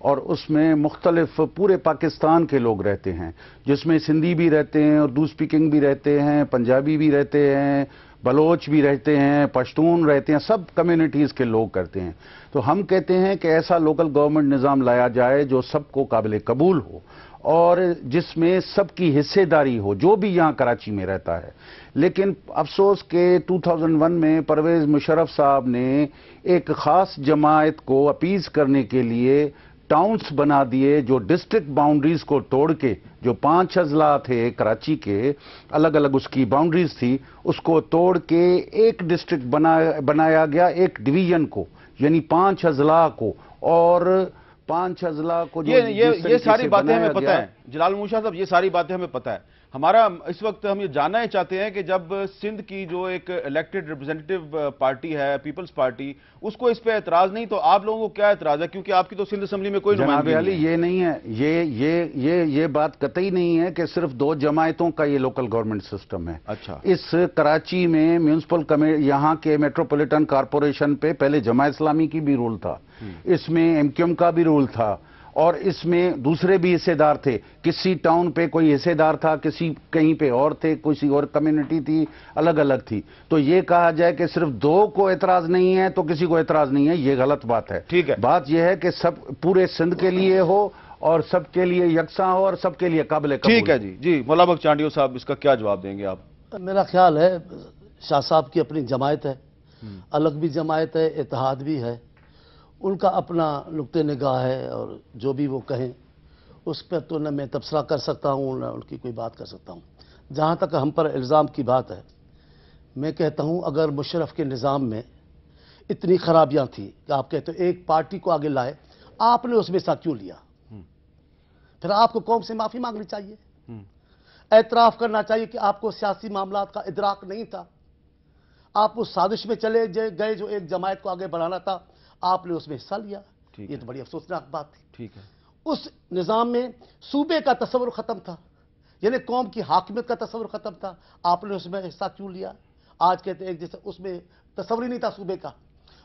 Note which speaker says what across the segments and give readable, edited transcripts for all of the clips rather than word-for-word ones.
Speaker 1: اور اس میں مختلف پورے پاکستان کے لوگ رہتے ہیں، جس میں سندھی بھی رہتے ہیں، اردو اسپیکنگ بھی رہتے ہیں، پنجابی بھی رہتے ہیں، بلوچ بھی رہتے ہیں، پشتون رہتے ہیں، سب کمیونٹیز کے لوگ کرتے ہیں۔ تو ہم کہتے ہیں کہ ایسا لوکل گورنمنٹ نظام لایا جائے جو سب کو قابل قبول ہو اور جس میں سب کی حصے داری ہو، جو بھی یہاں کراچی میں رہتا ہے۔ لیکن افسوس کہ 2001 میں پرویز مشرف صاحب نے ایک خاص جماعت کو اپیز کرنے کے لیے ٹاؤنز بنا دیے، جو ڈسٹرکٹ باؤنڈریز کو توڑ کے، جو 5 اضلاع تھے کراچی کے، الگ الگ اس کی باؤنڈریز تھی، اس کو توڑ کے ایک ڈسٹرکٹ بنایا گیا، ایک ڈویژن کو، یعنی 5 اضلاع کو، اور 5 اضلاع کو
Speaker 2: یہ ساری باتیں ہمیں پتہ ہیں جلال موشا صاحب، یہ ساری باتیں ہمیں پتہ ہے۔ ہمارا اس وقت ہم یہ جاننا ہی چاہتے ہیں کہ جب سندھ کی جو ایک الیکٹڈ ریپرزینٹیو پارٹی ہے، پیپلز پارٹی، اس کو اس پہ اعتراض نہیں، تو آپ لوگوں کو کیا اعتراض ہے؟ کیونکہ آپ کی تو سندھ اسمبلی میں کوئی نمائندگی
Speaker 1: جناب علی یہ نہیں ہے، یہ بات قطعی نہیں ہے کہ صرف 2 جماعتوں کا یہ لوکل گورنمنٹ سسٹم ہے۔
Speaker 2: اچھا،
Speaker 1: اس کراچی میں یہاں کے میٹروپولیٹن کارپوریشن پہ پہلے جماعت اسلامی کی بھی رول تھا، اس میں ایم کیو ایم کا بھی رول تھا، اور اس میں دوسرے بھی حصے دار تھے۔ کسی ٹاؤن پہ کوئی حصے دار تھا، کہیں پہ اور تھے، کسی اور کمیونٹی تھی، الگ الگ تھی۔ تو یہ کہا جائے کہ صرف 2 کو اعتراض نہیں ہے تو کسی کو اعتراض نہیں ہے، یہ غلط بات ہے۔
Speaker 2: ٹھیک ہے،
Speaker 1: بات یہ ہے کہ سب پورے سندھ کے لیے ہو اور سب کے لیے یکساں ہو اور سب کے لیے قابل قبول۔
Speaker 2: ٹھیک ہے جی مولا بخش چانڈیو صاحب، اس کا کیا جواب دیں گے آپ؟
Speaker 3: میرا خیال ہے شاہ صاحب کی اپنی جماعت ہے، الگ بھی جماعت ہے، اتحاد بھی ہے، ان کا اپنا نقطہ نگاہ ہے، اور جو بھی وہ کہیں اس پہ تو نہ میں تبصرہ کر سکتا ہوں نہ ان کی کوئی بات کر سکتا ہوں۔ جہاں تک ہم پر الزام کی بات ہے، میں کہتا ہوں اگر مشرف کے نظام میں اتنی خرابیاں تھیں کہ آپ کہتے ہیں ایک پارٹی کو آگے لائے، آپ نے اس میں حصہ کیوں لیا؟ پھر آپ کو قوم سے معافی مانگنی چاہیے، اعتراف کرنا چاہیے کہ آپ کو سیاسی معاملات کا ادراک نہیں تھا، آپ اس سازش میں چلے گئے جو ایک جماعت کو آگے بڑھانا تھا، آپ نے اس میں حصہ لیا۔ یہ تو بڑی افسوسناک بات تھی۔
Speaker 2: ٹھیک ہے،
Speaker 3: اس نظام میں صوبے کا تصور ختم تھا، یعنی قوم کی حاکمیت کا تصور ختم تھا، آپ نے اس میں حصہ کیوں لیا؟ آج کہتے ہیں جیسے اس میں تصور ہی نہیں تھا صوبے کا،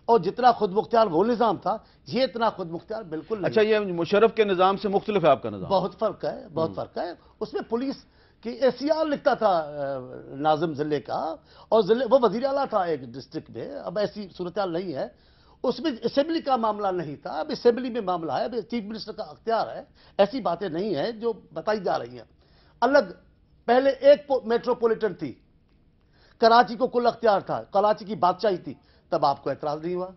Speaker 3: اور جتنا خود مختار وہ نظام تھا، یہ اتنا خود مختار بالکل نہیں۔
Speaker 2: اچھا، یہ مشرف کے نظام سے مختلف ہے آپ کا نظام؟
Speaker 3: بہت فرق ہے، بہت فرق ہے۔ اس میں پولیس کی ACR لکھتا تھا ناظم ضلع کا، اور وہ وزیر اعلیٰ تھا ایک ڈسٹرکٹ میں، اب ایسی صورتحال نہیں ہے۔ اس میں اسمبلی کا معاملہ نہیں تھا، اب اسمبلی میں معاملہ ہے، اب چیف منسٹر کا اختیار ہے، ایسی باتیں نہیں ہیں جو بتائی جا رہی ہیں۔ الگ پہلے ایک میٹروپولیٹن تھی، کراچی کو کل اختیار تھا، کراچی کی بادشاہی تھی، تب آپ کو اعتراض نہیں ہوا۔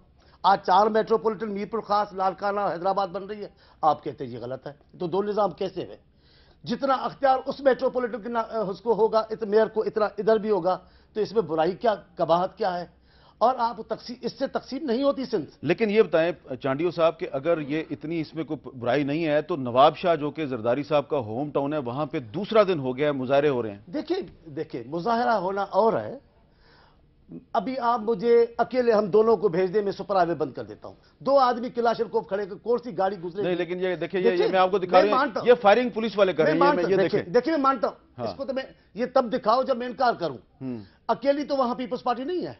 Speaker 3: آج 4 میٹروپولیٹن میرپور خاص، لاڑکانہ، حیدرآباد بن رہی ہے، آپ کہتے ہیں یہ غلط ہے۔ تو 2 نظام کیسے ہوئے؟ جتنا اختیار اس میٹروپولیٹن کے اس کو ہوگا، میئر کو اتنا ادھر بھی ہوگا، تو اس میں برائی کیا، قباحت کیا ہے؟ اور آپ اس سے تقسیم نہیں ہوتی سندھ۔
Speaker 2: لیکن یہ بتائیں چانڈیو صاحب کہ اگر یہ اتنی اس میں کوئی برائی نہیں ہے تو نواب شاہ جو کہ زرداری صاحب کا ہوم ٹاؤن ہے، وہاں پہ دوسرا دن ہو گیا ہے، مظاہرے ہو رہے ہیں۔
Speaker 3: دیکھیں مظاہرہ ہونا اور ہے، ابھی آپ مجھے اکیلے ہم دونوں کو بھیج دیں، میں سپر ہائی وے بند کر دیتا ہوں، 2 آدمی کلاشنکوف کھڑے، کون سی گاڑی گزرے؟
Speaker 2: نہیں لیکن یہ دیکھیں، یہ میں آپ کو دکھا رہا ہوں، یہ فائرنگ پولیس والے کر رہے ہیں، یہ دیکھیں۔
Speaker 3: دیکھیں میں مانتا ہوں اس کو، تو میں یہ تب دکھاؤ جب میں انکار کروں۔ اکیلی تو وہاں پیپلز پارٹی نہیں ہے،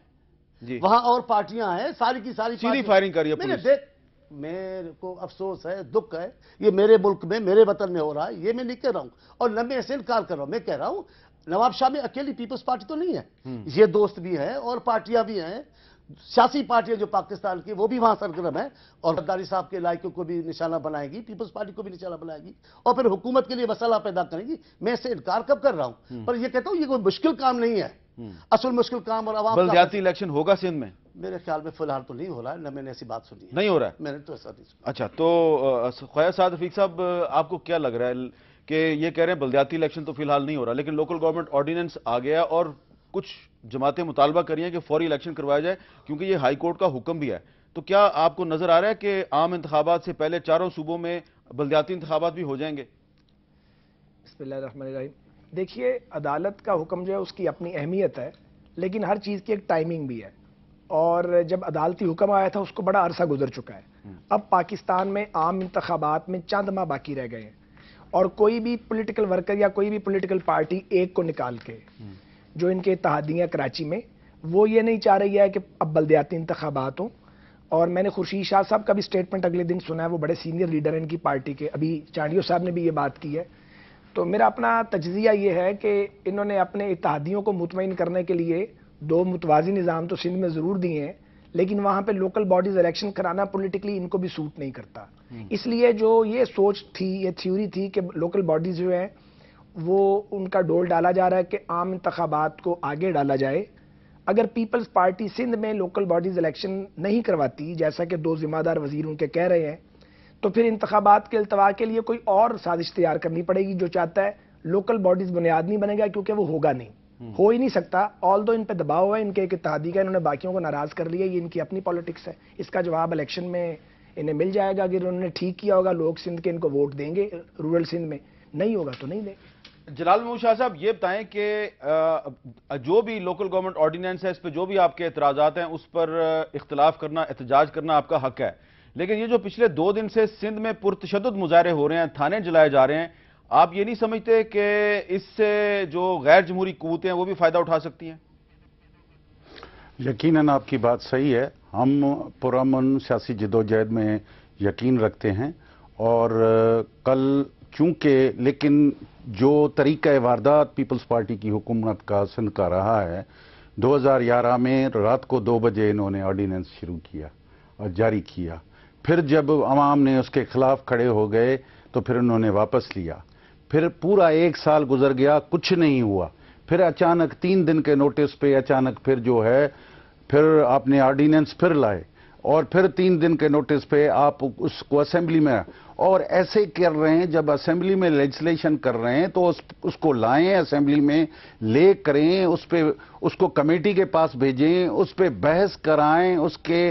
Speaker 3: وہاں اور پارٹیاں ہیں، ساری کی ساری
Speaker 2: سیدھی فائرنگ کر رہی ہے پولیس۔
Speaker 3: میرے کو افسوس ہے، دکھ ہے، یہ میرے ملک میں، میرے وطن میں ہو رہا ہے، یہ میں نہیں کہہ رہا ہوں، اور نہ میں اسے انکار کر رہا ہوں۔ میں کہہ رہا ہوں نواب شاہ میں اکیلی پیپلز پارٹی تو نہیں ہے، یہ دوست بھی ہیں اور پارٹیاں بھی ہیں، سیاسی پارٹیاں جو پاکستان کی وہ بھی وہاں سرگرم ہیں، اور زرداری صاحب کے علاقے کو بھی نشانہ بنائے گی، پیپلز پارٹی کو بھی نشانہ بنائے گی، اور پھر حکومت کے لیے مسئلہ پیدا کرے گی۔ میں اسے انکار کب کر رہا ہوں؟ پر یہ کہتا ہوں یہ کوئی مشکل کام نہیں ہے، اصل مشکل کام اور عوام کا۔
Speaker 2: بلدیاتی الیکشن ہوگا سندھ میں؟
Speaker 3: میرے خیال میں فی الحال تو نہیں ہو رہا ہے، نہ میں نے ایسی بات سنی ہے۔
Speaker 2: نہیں ہو رہا ہے؟
Speaker 3: میں نے تو ایسا نہیں سنا۔
Speaker 2: اچھا، تو خواجہ سعد رفیق صاحب، آپ کو کیا لگ رہا ہے کہ یہ کہہ رہے ہیں بلدیاتی الیکشن تو فی الحال نہیں ہو رہا، لیکن لوکل گورنمنٹ آرڈیننس آ گیا اور کچھ جماعتیں مطالبہ کر رہی ہیں کہ فوری الیکشن کروایا جائے کیونکہ یہ ہائی کورٹ کا حکم بھی ہے، تو کیا آپ کو نظر آ رہا ہے کہ عام انتخابات سے پہلے 4 صوبوں میں بلدیاتی انتخابات بھی ہو جائیں گے؟
Speaker 4: بسم اللہ الرحمن الرحیم۔ دیکھیے، عدالت کا حکم جو ہے اس کی اپنی اہمیت ہے، لیکن ہر چیز کی ایک ٹائمنگ بھی ہے، اور جب عدالتی حکم آیا تھا اس کو بڑا عرصہ گزر چکا ہے۔ اب پاکستان میں عام انتخابات میں چند ماہ باقی رہ گئے ہیں، اور کوئی بھی پولیٹیکل ورکر یا کوئی بھی پولیٹیکل پارٹی ایک کو نکال کے، جو ان کے اتحادیہ کراچی میں، وہ یہ نہیں چاہ رہی ہے کہ اب بلدیاتی انتخابات ہوں، اور میں نے خورشید شاہ صاحب کا بھی سٹیٹمنٹ اگلے دن سنا ہے، وہ بڑے سینئر لیڈر ہیں ان کی پارٹی کے، ابھی چانڈیو صاحب نے بھی یہ بات کی ہے. تو میرا اپنا تجزیہ یہ ہے کہ انہوں نے اپنے اتحادیوں کو مطمئن کرنے کے لیے 2 متوازی نظام تو سندھ میں ضرور دیے ہیں، لیکن وہاں پہ لوکل باڈیز الیکشن کرانا پولیٹیکلی ان کو بھی سوٹ نہیں کرتا. اس لیے جو یہ سوچ تھی، یہ تھیوری تھی کہ لوکل باڈیز جو ہیں وہ ان کا ڈول ڈالا جا رہا ہے کہ عام انتخابات کو آگے ڈالا جائے. اگر پیپلز پارٹی سندھ میں لوکل باڈیز الیکشن نہیں کرواتی، جیسا کہ 2 ذمہ دار وزیر ان کے کہہ رہے ہیں، تو پھر انتخابات کے التوا کے لیے کوئی اور سازش تیار کرنی پڑے گی. جو چاہتا ہے لوکل باڈیز بنیاد نہیں بنے گا، کیونکہ وہ ہوگا نہیں، ہو ہی نہیں سکتا. آل دو ان پہ دباؤ ہے ان کے ایک اتحادی کا، انہوں نے باقیوں کو ناراض کر لیا، یہ ان کی اپنی پالیٹکس ہے. اس کا جواب الیکشن میں انہیں مل جائے گا. اگر انہوں نے ٹھیک کیا ہوگا، لوگ سندھ کے ان کو ووٹ دیں گے، رورل سندھ میں نہیں ہوگا تو نہیں دیں گے.
Speaker 2: جلال محمود شاہ صاحب یہ بتائیں کہ جو بھی لوکل گورنمنٹ آرڈیننس ہے، اس پہ جو بھی آپ کے اعتراضات ہیں، اس پر اختلاف کرنا، احتجاج کرنا آپ کا حق ہے. لیکن یہ جو پچھلے 2 دن سے سندھ میں پرتشدد مظاہرے ہو رہے ہیں، تھانے جلائے جا رہے ہیں، آپ یہ نہیں سمجھتے کہ اس سے جو غیر جمہوری قوتیں ہیں وہ بھی فائدہ اٹھا سکتی ہیں؟
Speaker 1: یقیناً آپ کی بات صحیح ہے. ہم پرامن سیاسی جدوجہد میں یقین رکھتے ہیں، اور کل چونکہ لیکن جو طریقہ واردات پیپلز پارٹی کی حکومت کا سندھ کا رہا ہے، 2011 میں رات کو 2 بجے انہوں نے آرڈیننس شروع کیا اور جاری کیا. پھر جب عوام نے اس کے خلاف کھڑے ہو گئے تو پھر انہوں نے واپس لیا. پھر پورا 1 سال گزر گیا، کچھ نہیں ہوا. پھر اچانک 3 دن کے نوٹس پہ اچانک پھر جو ہے پھر آپ نے آرڈیننس پھر لائے، اور پھر 3 دن کے نوٹس پہ آپ اس کو اسمبلی میں، اور ایسے کر رہے ہیں. جب اسمبلی میں لیجسلیشن کر رہے ہیں تو اس کو لائیں، اسمبلی میں لے کریں، اس کو کمیٹی کے پاس بھیجیں، اس پہ بحث کرائیں، اس کے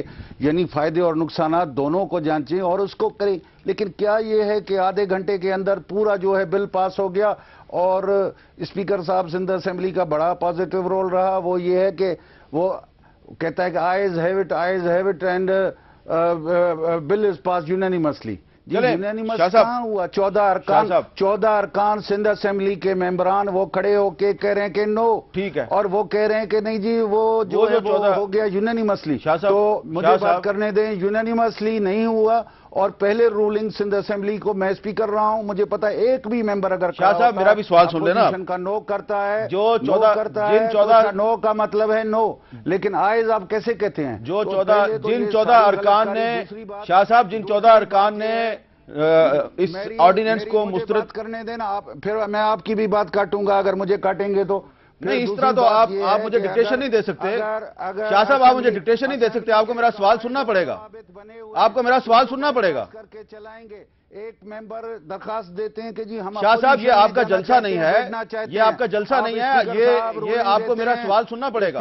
Speaker 1: یعنی فائدے اور نقصانات دونوں کو جانچیں اور اس کو کریں. لیکن کیا یہ ہے کہ آدھے گھنٹے کے اندر پورا جو ہے بل پاس ہو گیا؟ اور اسپیکر صاحب سندھ اسمبلی کا بڑا پازیٹیو رول رہا، وہ یہ ہے کہ وہ کہتا ہے کہ eyes have it and bill is pass unanimously.
Speaker 2: شاہ صاحب
Speaker 1: کہاں ہوا؟ 14 ارکان سندھ اسمبلی کے ممبران وہ کھڑے ہو کے کہہ رہے ہیں کہ نو،
Speaker 2: ٹھیک ہے،
Speaker 1: اور وہ کہہ رہے ہیں کہ نہیں جی وہ جو ہے وہ ہو گیا یونینیمسلی. تو مجھے بات کرنے دیں، یونینیمسلی نہیں ہوا. اور پہلے رولنگ سندھ اسمبلی کو میں اسپیکر رہا ہوں، مجھے پتا ہے ایک بھی ممبر اگر
Speaker 2: شاہ صاحب میرا بھی سوال سن لینا،
Speaker 1: کا نو کرتا ہے،
Speaker 2: جو 14
Speaker 1: نو کا مطلب ہے نو. لیکن آئز آپ کیسے کہتے ہیں؟
Speaker 2: جن 14 ارکان نے شاہ صاحب جن 14 ارکان نے اس آرڈیننس کو مسترد
Speaker 1: کرنے دینا، پھر میں آپ کی بھی بات کاٹوں گا اگر مجھے کاٹیں گے تو.
Speaker 2: نہیں، اس طرح تو آپ مجھے ڈکٹیشن نہیں دے سکتے شاہ صاحب، آپ مجھے ڈکٹیشن نہیں دے سکتے. آپ کو میرا سوال سننا پڑے گا، آپ کو میرا سوال سننا پڑے گا.
Speaker 1: کر کے چلائیں گے. ایک ممبر درخواست دیتے ہیں کہ جی ہم
Speaker 2: شاہ صاحب یہ آپ کا جلسہ نہیں ہے، یہ آپ کا جلسہ نہیں ہے، یہ آپ کو میرا سوال سننا پڑے گا.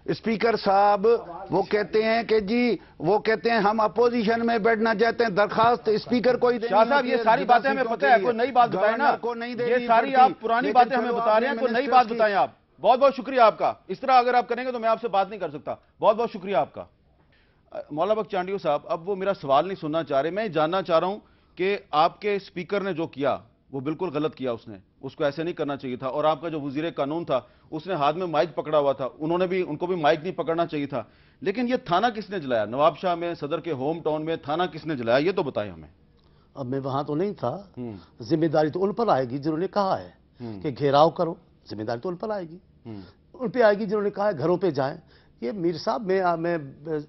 Speaker 1: اسپیکر صاحب وہ کہتے ہیں کہ جی وہ کہتے ہیں ہم اپوزیشن میں بیٹھنا چاہتے ہیں، درخواست اسپیکر کو ہی دینی ہے.
Speaker 2: شاہ صاحب یہ ساری باتیں ہمیں پتہ ہے، کوئی نئی بات بتائیں نا. یہ ساری آپ پرانی باتیں ہمیں بتا رہے ہیں، کوئی نئی بات بتائیں آپ. بہت بہت شکریہ آپ کا. اس طرح اگر آپ کریں گے تو میں آپ سے بات نہیں کر سکتا. بہت بہت شکریہ آپ کا. مولانا بخش چانڈیو صاحب، اب وہ میرا سوال نہیں سننا چاہ رہے. میں جاننا چاہ رہا ہوں کہ آپ کے اسپیکر نے جو کیا وہ بالکل غلط کیا. اس کو ایسے نہیں کرنا چاہیے تھا. اور آپ کا جو وزیر قانون تھا اس نے ہاتھ میں مائک پکڑا ہوا تھا، ان کو بھی مائک نہیں پکڑنا چاہیے تھا. لیکن یہ تھانہ کس نے جلایا؟ نواب شاہ میں، صدر کے ہوم ٹاؤن میں تھانہ کس نے جلایا؟ یہ تو بتائیں ہمیں.
Speaker 3: اب میں وہاں تو نہیں تھا. ذمہ داری تو ان پر آئے گی جنہوں نے کہا ہے کہ گھیراؤ کرو. ذمہ داری تو ان پر آئے گی، ان پہ آئے گی جنہوں نے کہا ہے گھروں پہ جائیں. یہ میر صاحب، میں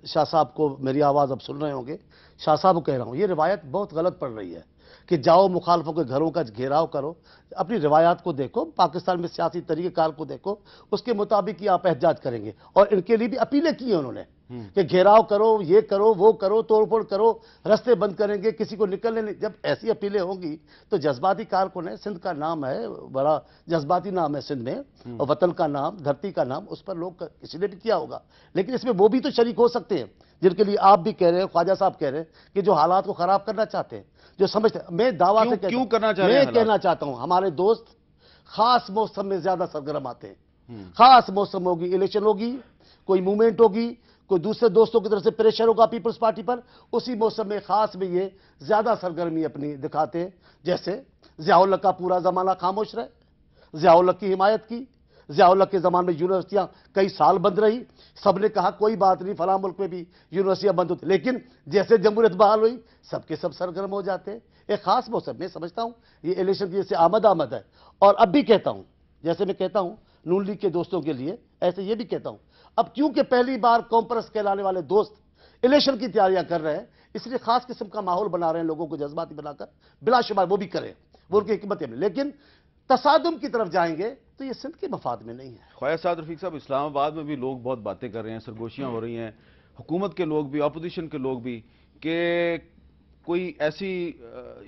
Speaker 3: شاہ صاحب کو میری آواز اب سن رہے ہوں گے، شاہ صاحب کو کہہ رہا ہوں یہ روایت بہت غلط پڑ رہی ہے کہ جاؤ مخالفوں کے گھروں کا گھیراؤ کرو. اپنی روایات کو دیکھو، پاکستان میں سیاسی طریقہ کار کو دیکھو، اس کے مطابق ہی آپ احتجاج کریں گے. اور ان کے لیے بھی اپیلیں کی ہیں انہوں نے کہ گھیراؤ کرو، یہ کرو، وہ کرو، توڑ پھوڑ کرو، رستے بند کریں گے، کسی کو نکلنے نہیں. جب ایسی اپیلیں ہوں گی تو جذباتی کارکن ہے، سندھ کا نام ہے، بڑا جذباتی نام ہے سندھ میں، اور وطن کا نام، دھرتی کا نام، اس پر لوگ کسی نے بھی کیا ہوگا. لیکن اس میں وہ بھی تو شریک ہو سکتے ہیں جن کے لیے آپ بھی کہہ رہے ہیں، خواجہ صاحب کہہ رہے ہیں کہ جو حالات کو خراب کرنا چاہتے ہیں، جو سمجھتے ہیں. میں دعویٰ سے کہنا چاہتا ہوں ہمارے دوست خاص موسم میں زیادہ سرگرم آتے ہیں. خاص موسم ہوگی، الیکشن ہوگی، کوئی موومنٹ ہوگی، کوئی دوسرے دوستوں کی طرف سے پریشر ہوگا پیپلز پارٹی پر، اسی موسم میں خاص میں یہ زیادہ سرگرمی اپنی دکھاتے ہیں. جیسے ضیاء الحق کا پورا زمانہ خاموش رہے، ضیاء الحق کی حمایت کی، ضیاء اللہ کے زمانے میں یونیورسٹیاں کئی سال بند رہی، سب نے کہا کوئی بات نہیں، فلاں ملک میں بھی یونیورسٹیاں بند ہوتی، لیکن جیسے جمہوریت بحال ہوئی سب کے سب سرگرم ہو جاتے ہیں۔ ایک خاص موسم میں سمجھتا ہوں یہ الیکشن کی جیسے آمد ہے، اور اب بھی کہتا ہوں، جیسے میں کہتا ہوں نون لیگ کے دوستوں کے لیے، ایسے یہ بھی کہتا ہوں، اب کیونکہ پہلی بار قوم پرست کہلانے والے دوست الیکشن کی تیاریاں کر رہے ہیں، اس لیے خاص قسم کا ماحول بنا رہے ہیں لوگوں کو جذباتی بنا کر، بلا شبہ وہ بھی کریں، وہ ان کی حکمت ہے، لیکن تصادم کی طرف جائیں گے تو یہ سندھ کے مفاد میں نہیں ہے۔
Speaker 2: خواجہ سعد رفیق صاحب، اسلام آباد میں بھی لوگ بہت باتیں کر رہے ہیں، سرگوشیاں ہو رہی ہیں، حکومت کے لوگ بھی، اپوزیشن کے لوگ بھی، کہ کوئی ایسی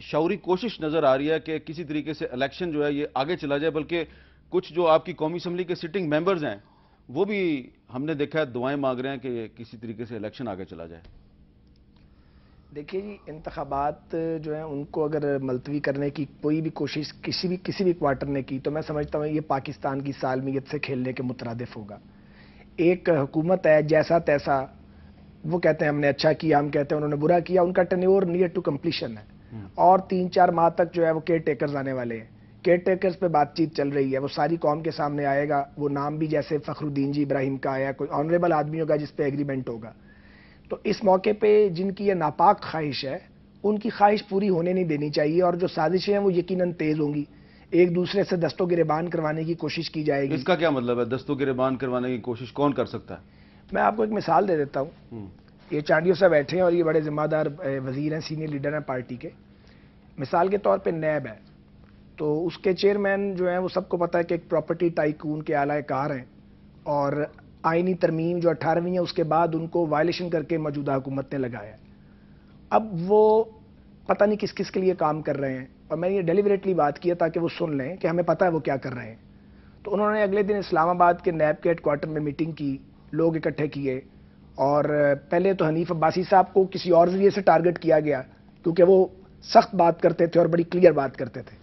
Speaker 2: شعوری کوشش نظر آ رہی ہے کہ کسی طریقے سے الیکشن جو ہے یہ آگے چلا جائے، بلکہ کچھ جو آپ کی قومی اسمبلی کے سٹنگ ممبرز ہیں وہ بھی ہم نے دیکھا ہے دعائیں مانگ رہے ہیں کہ کسی طریقے سے الیکشن آگے چلا جائے۔
Speaker 4: دیکھیے جی، انتخابات جو ہیں ان کو اگر ملتوی کرنے کی کوئی بھی کوشش کسی بھی کوارٹر نے کی تو میں سمجھتا ہوں یہ پاکستان کی سالمیت سے کھیلنے کے مترادف ہوگا۔ ایک حکومت ہے جیسا تیسا، وہ کہتے ہیں ہم نے اچھا کیا، ہم کہتے ہیں انہوں نے برا کیا، ان کا ٹینیور نیئر ٹو کمپلیشن ہے، اور 3-4 ماہ تک جو ہے وہ کیئر ٹیکرز آنے والے ہیں۔ کیئر ٹیکرز پہ بات چیت چل رہی ہے، وہ ساری قوم کے سامنے آئے گا، وہ نام بھی جیسے فخر الدین جی ابراہیم کا آیا، کوئی آنریبل آدمی ہوگا جس پہ ایگریمنٹ ہوگا۔ تو اس موقع پہ جن کی یہ ناپاک خواہش ہے ان کی خواہش پوری ہونے نہیں دینی چاہیے، اور جو سازشیں ہیں وہ یقیناً تیز ہوں گی، ایک دوسرے سے دست و گریبان کروانے کی کوشش کی جائے گی۔
Speaker 2: اس کا کیا مطلب ہے دست و گریبان کروانے کی کوشش کون کر سکتا ہے؟
Speaker 4: میں آپ کو ایک مثال دے دیتا ہوں، یہ چانڈیو صاحب بیٹھے ہیں اور یہ بڑے ذمہ دار وزیر ہیں، سینئر لیڈر ہیں پارٹی کے۔ مثال کے طور پہ نیب ہے، تو اس کے چیئرمین جو ہیں وہ سب کو پتہ ہے کہ ایک پراپرٹی ٹائکون کے اعلی کار ہیں، اور آئینی ترمیم جو 18ویں ہے اس کے بعد ان کو وائلیشن کر کے موجودہ حکومت نے لگایا۔ اب وہ پتہ نہیں کس کس کے لیے کام کر رہے ہیں، اور میں نے یہ ڈیلیبریٹلی بات کیا تاکہ وہ سن لیں کہ ہمیں پتہ ہے وہ کیا کر رہے ہیں۔ تو انہوں نے اگلے دن اسلام آباد کے نیب کے ہیڈ کوارٹر میں میٹنگ کی، لوگ اکٹھے کیے، اور پہلے تو حنیف عباسی صاحث کو کسی اور ذریعے سے ٹارگٹ کیا گیا کیونکہ وہ سخت بات کرتے تھے اور بڑی کلیئر بات کرتے تھے۔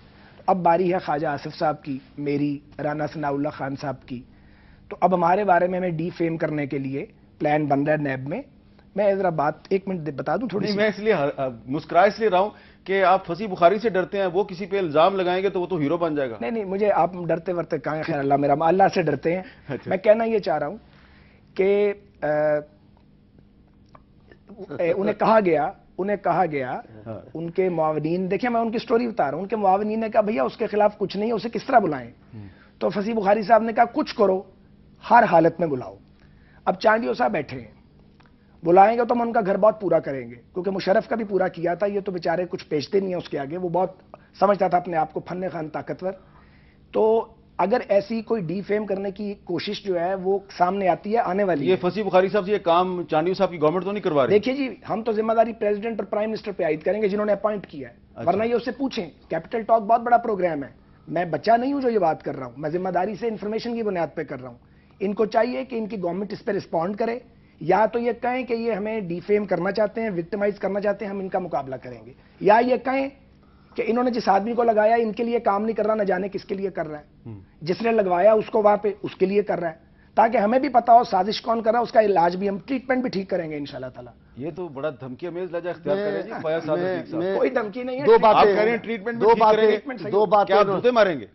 Speaker 4: اب باری ہے خواجہ آصف صاحب کی، میری، رانا ثناء اللہ خان صاحب کی۔ تو اب ہمارے بارے میں ہمیں ڈی فیم کرنے کے لیے پلان بن رہا ہے نیب میں۔ میں ذرا بات ایک منٹ بتا دوں تھوڑی سی۔
Speaker 2: میں اس لیے مسکرا اس لیے رہا ہوں کہ آپ فصیح بخاری سے ڈرتے ہیں، وہ کسی پہ الزام لگائیں گے تو وہ تو ہیرو بن جائے گا۔
Speaker 4: نہیں، مجھے آپ ڈرتے ورتے کہاں، خیر اللہ میرا، اللہ سے ڈرتے ہیں۔ میں کہنا یہ چاہ رہا ہوں کہ انہیں کہا گیا ان کے معاونین، دیکھیں میں ان کی سٹوری بتا رہا ہوں، ان کے معاونین نے کہا بھیا اس کے خلاف کچھ نہیں ہے، اسے کس طرح بلائیں؟ تو فصیح بخاری صاحب نے کہا کچھ کرو، ہر حالت میں بلاؤ۔ اب چانڈیو صاحب بیٹھے ہیں، بلائیں گے تو ہم ان کا گھر بہت پورا کریں گے، کیونکہ مشرف کا بھی پورا کیا تھا، یہ تو بیچارے کچھ پیچتے نہیں ہیں اس کے آگے، وہ بہت سمجھتا تھا اپنے آپ کو فن خان طاقتور۔ تو اگر ایسی کوئی ڈی فیم کرنے کی کوشش جو ہے وہ سامنے آتی ہے، آنے والی
Speaker 2: یہ فصیح بخاری صاحب سے یہ کام چانڈیو صاحب کی گورنمنٹ تو نہیں کروا رہی؟
Speaker 4: دیکھیے جی، ہم تو ذمہ داری پریزیڈنٹ اور پرائم منسٹر پہ عائد کریں گے جنہوں نے اپوائنٹ کیا ہے، ورنہ یہ اس سے پوچھیں۔ کیپٹل ٹاک بہت بڑا پروگرام ہے، میں بچہ نہیں ہوں جو یہ بات کر رہا ہوں، میں ذمہ داری سے انفارمیشن کی بنیاد پہ کر رہا ہوں۔ ان کو چاہیے کہ ان کی گورنمنٹ اس پہ رسپونڈ کرے، یا تو یہ کہیں کہ یہ ہمیں ڈی فیم کرنا چاہتے ہیں، وکٹمائز کرنا چاہتے ہیں، ہم ان کا مقابلہ کریں گے، یا یہ کہیں کہ انہوں نے جس آدمی کو لگایا ان کے لیے کام نہیں کر رہا، نہ جانے کس کے لیے کر رہا ہے، جس نے لگوایا اس کو وہاں پہ اس کے لیے کر رہا ہے، تاکہ ہمیں بھی پتا ہو سازش کون کر رہا ہے، اس کا علاج بھی، ہم ٹریٹمنٹ بھی ٹھیک کریں گے انشاءاللہ تعالی۔
Speaker 2: یہ تو بڑا دھمکی امیز لہجہ اختیار کر رہے ہیں جی خواجہ صاحب رفیق صاحب۔
Speaker 4: کوئی دھمکی نہیں ہے،
Speaker 3: دو باتیں،
Speaker 2: آپ کہہ رہے ہیں ٹریٹمنٹ بھی ٹھیک کریں گے،
Speaker 3: دو باتیں،
Speaker 2: کیا آپ جوتے ماریں گے؟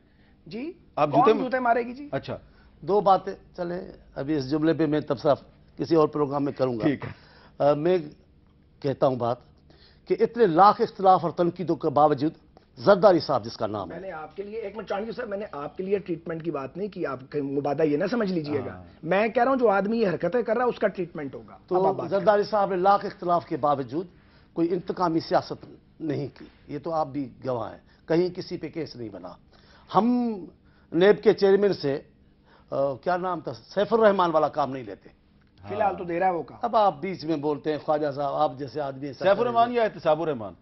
Speaker 4: جی
Speaker 2: آپ
Speaker 4: کون جوتے مارے گی جی؟
Speaker 2: اچھا،
Speaker 3: دو باتیں چلیں، ابھی اس جملے پہ میں تبصرہ کسی اور پروگرام میں کروں گا۔
Speaker 2: ٹھیک ہے۔
Speaker 3: میں کہتا ہوں بات کہ اتنے لاکھ اختلاف اور تنقیدوں کے باوجود زرداری صاحب جس کا نام ہے،
Speaker 4: میں نے آپ کے لیے ایک منٹ چانڈیو صاحب، میں نے آپ کے لیے ٹریٹمنٹ کی بات نہیں کی، آپ کا مبادہ یہ نہ سمجھ لیجئے گا، میں کہہ رہا ہوں جو آدمی یہ حرکتیں کر رہا ہے اس کا ٹریٹمنٹ ہوگا۔
Speaker 3: تو زرداری صاحب نے لاکھ اختلاف کے باوجود کوئی انتقامی سیاست نہیں کی، یہ تو آپ بھی گواہ ہیں، کہیں کسی پہ کیس نہیں بنا۔ ہم نیب کے چیئرمین سے کیا نام تھا، سیف الرحمان والا کام نہیں لیتے،
Speaker 4: فی الحال تو دے رہا ہے وہ کام۔
Speaker 3: اب آپ بیچ میں بولتے ہیں خواجہ صاحب، آپ جیسے آدمی
Speaker 2: سیف الرحمان یا احتساب الرحمان؟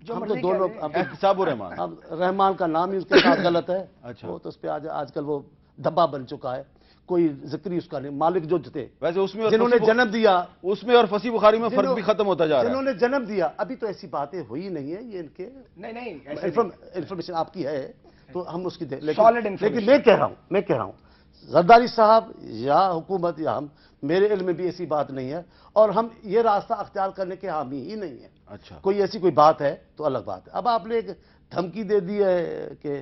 Speaker 3: ہم تو دونوں،
Speaker 2: احتساب الرحمان۔
Speaker 3: اب رحمان کا نام ہی اس کے ساتھ غلط ہے،
Speaker 2: اچھا،
Speaker 3: وہ تو اس پہ آج کل وہ دھبا بن چکا ہے، کوئی ذکر ہی اس کا نہیں، مالک جو تھے
Speaker 2: ویسے اس میں
Speaker 3: جنہوں نے جنم دیا،
Speaker 2: اس میں اور فصیح بخاری میں فرق بھی ختم ہوتا جا رہا
Speaker 3: جنہوں
Speaker 2: ہے۔
Speaker 3: نے جنم دیا، ابھی تو ایسی باتیں ہوئی نہیں ہیں، یہ ان کے
Speaker 4: نہیں
Speaker 3: انفارمیشن آپ کی ہے تو ہم اس کی دیں،
Speaker 4: Solid
Speaker 3: لیکن
Speaker 4: information۔
Speaker 3: میں کہہ رہا ہوں زرداری صاحب یا حکومت یا ہم، میرے علم میں بھی ایسی بات نہیں ہے، اور ہم یہ راستہ اختیار کرنے کے حامی ہی نہیں ہیں۔
Speaker 2: اچھا،
Speaker 3: کوئی ایسی کوئی بات ہے تو الگ بات ہے۔ اب آپ نے ایک دھمکی دے دی ہے کہ